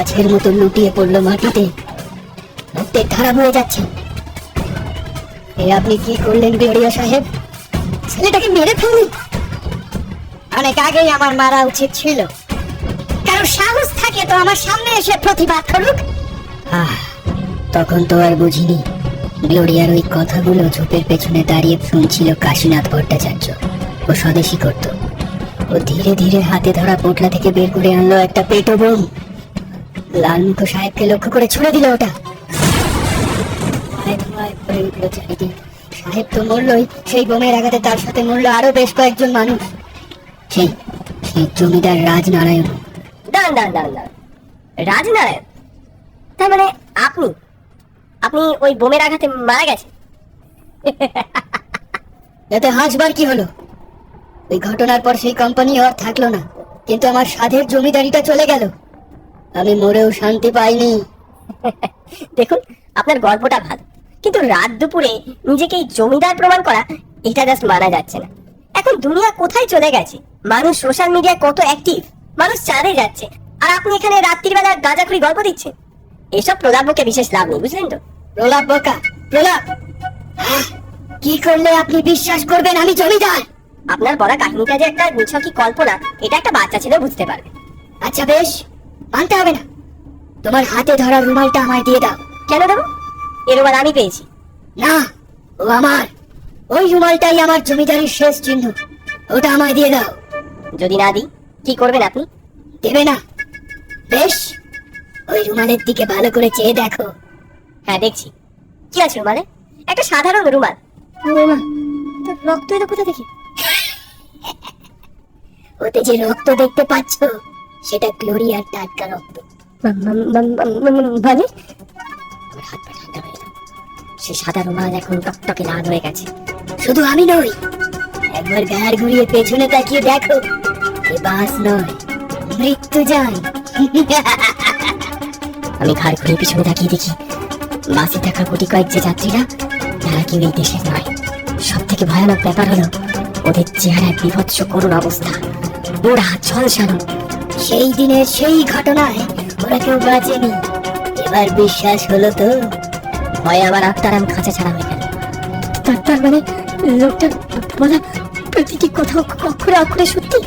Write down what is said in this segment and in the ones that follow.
গাছের মতো লুটিয়ে পড়লো মাটিতে, রক্তের ধারা বয়ে যাচ্ছে। এ আপনি কি করলেন গ্লোরিয়া সাহেব? ছেলেটাকে মেরে ফেললেন। অনেক আগেই আমার মারা উচিত ছিল। কারো সাহস থাকে তো আমার সামনে এসে প্রতিবাদ করুক। তখন তো আর বুঝিনি গ্লোরিয়ার ওই কথাগুলো ঝোপের পেছনে দাঁড়িয়ে শুনছিল কাশীনাথ ভট্টাচার্য। ও স্বদেশী করত। ও ধীরে ধীরে হাতে ধরা পোটলা থেকে বের করে আনলো একটা পেটো বোম। লালমুখ সাহেবকে লক্ষ্য করে ছুড়ে দিল ওটা। সাহেব তো মরলই, সেই বোমের আঘাতে তার সাথে মরল আরো বেশ কয়েকজন মানুষ। সেই সেই জমিদার রাজনারায়ণ। রাজনারায়ণ? তার মানে আপনি আপনি ওই বোমের আঘাতে মারা গেছেন? এতে হাসবার কি হলো? ওই ঘটনার পর সেই কোম্পানি আর থাকলো না, কিন্তু আমার সাধের জমিদারিটা চলে গেল। আমি মরেও শান্তি পাইনি। দেখুন, আপনার গল্পটা ভালো, কিন্তু রাত দুপুরে নিজেকে জমিদার প্রমাণ করা, এটা জাস্ট মানা যাচ্ছে না। এখন দুনিয়া কোথায় চলে গেছে, মানুষ সোশ্যাল মিডিয়ায় কত অ্যাক্টিভ, মানুষ চাঁদে যাচ্ছে, আর আপনি এখানে রাত্রির বেলা গাঁজাখুরি গল্প দিচ্ছেন। এসব প্রলাপকে বিশেষ লাভ নেই, বুঝলেন তো? প্রলাপ বোকা, প্রলাপ। কি করলে আপনি বিশ্বাস করবেন আমি জমিদার? আপনার বলা কাহিনীটা যে একটা নিছকই কল্পনা, এটা একটা বাচ্চা ছেলে বুঝতে পারবে। আচ্ছা বেশ, মানতে হবে না। তোমার হাতে ধরা রুমালটা আমায় দিয়ে দাও। কেন দেবো? এ রুমাল আমি পেয়েছি। না, ও আমার। ওই রুমালটাই আমার জমিদারির শেষ চিহ্ন। ওটা আমায় দিয়ে দাও। যদি না দিই, কি করবেন আপনি? দেবে না? বেশ, ওই রুমালের দিকে ভালো করে চেয়ে দেখো। হ্যাঁ, দেখছি। কি আছে রুমালে? একটা সাধারণ রুমাল। রক্ত এলো কোথা থেকে? ওতে যে রক্ত দেখতে পাচ্ছ, সেটা গ্লোরিয়ার টাটকা রক্ত। মানে? হাত পা ঠান্ডা হয়ে গেল। সে সাদা রুমাল এখন টকটকে লাল হয়ে গেছে। শুধু আমি নই, একবার গাড় ঘুরিয়ে পেছনে তাকিয়ে দেখো। এ বাস নয়, মৃত্যু যায়। আমি ঘাড় ঘুরিয়ে পিছনে তাকিয়ে দেখি বাসে থাকা গুটি কয়েক যে যাত্রীরা, তারা কেউ এই দেশের নয়। সব থেকে ভয়ানক ব্যাপার হলো ওদের চেহারায় বিভৎস করুণ অবস্থা, ওরা ঝলসানো। সেই দিনের সেই ঘটনায় ওরা কেউ বাঁচেনি। এবার বিশ্বাস হলো তো? ভয়ে আমার আত্মারাম খাঁচা ছাড়া হয়ে গেল। তার মানে লোকটার বলা প্রতিটি কথা অক্ষরে অক্ষরে সত্যি।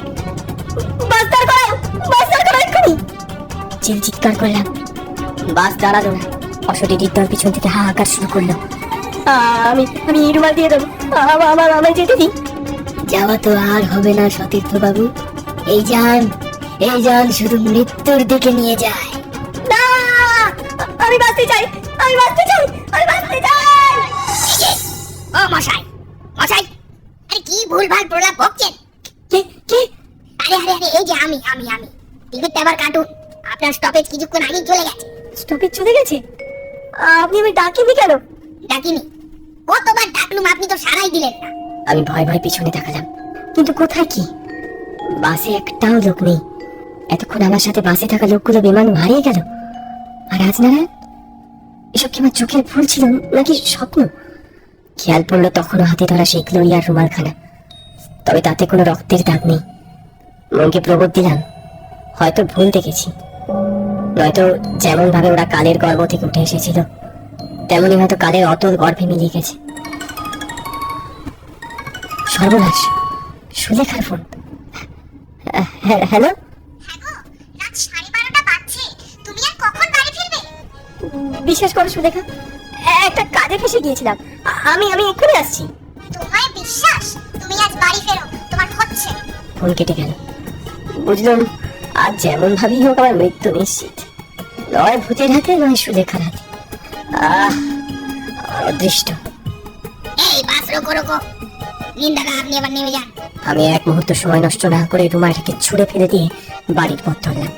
চিৎকার করলাম। বাস দাঁড়ালো না। অশরীরীর দল পিছন থেকে হাহাকার শুরু করলো। আমি এই রুমাল দিয়ে দেবো, আমায় যেতে দিই। যাওয়া তো আর হবে না সতীর্থ বাবু। এই যান শুধু মৃত্যুর দিকে নিয়ে যায়। না, আমি বাঁচতে চাই। ও মশাই, মশাই, আরে কি ভুলভাল প্রলাপ বকছেন? কে? আরে এই যে আমি। টিকিটটা আবার কাটুন। আপনার স্টপেজ কিছুক্ষণ আগেই চলে গেছে। স্টপেজ চলে গেছে? আপনি আমি ডাকিনি কেন? ডাকিনি? কতবার ডাকলুম, আপনি তো সাড়াই দিলেন না। আমি ভয় পিছনে তাকালাম, কিন্তু কোথায় কি? বাসে একটাও লোক নেই। এতক্ষণ আমার সাথে বাসে থাকা লোকগুলো বিমান হারিয়ে গেল। আর রাজনারায়ণ? এসব কি আমার চোখের ভুল ছিল নাকি স্বপ্ন? খেয়াল পড়লো তখনও হাতে ধরা সেই গ্লোরিয়ার রুমালখানা, তবে তাতে কোনো রক্তের দাগ নেই। মনকে প্রবোধ দিলাম, হয়তো ভুল দেখেছি, নয়তো যেমন ভাবে ওরা কালের গর্ভ থেকে উঠে এসেছিল, তেমনি হয়তো কালের অতল গর্ভে মিলিয়ে গেছে। সর্বনাশ, সুলেখার ফোন। হ্যালো, রাত 12:30 বাজছে, তুমি আর কখন বাড়ি ফিরবে? বিশ্বাস করো সুলেখা, একটা কাজে ফেসে গিয়েছিলাম। আমি এক্ষুনি আসছি। তোমায় বিশ্বাস? তুমি আজ বাড়ি ফেরো, তোমার হচ্ছে। ফোন কেটে গেল। বুঝলাম আজ যেমন ভাবেই হোক আমার মৃত্যু নিশ্চিত, নয় ভূতের হাতে নয় সুলেখার হাতে। অদৃষ্ট। এই বাস রোকো। নিন্দাদা, আপনি এবার নেমে যান। আমি এক মুহূর্ত সময় নষ্ট না করে রুমালটাকে ছুঁড়ে ফেলে দিয়ে বাড়ির পথ ধরলাম।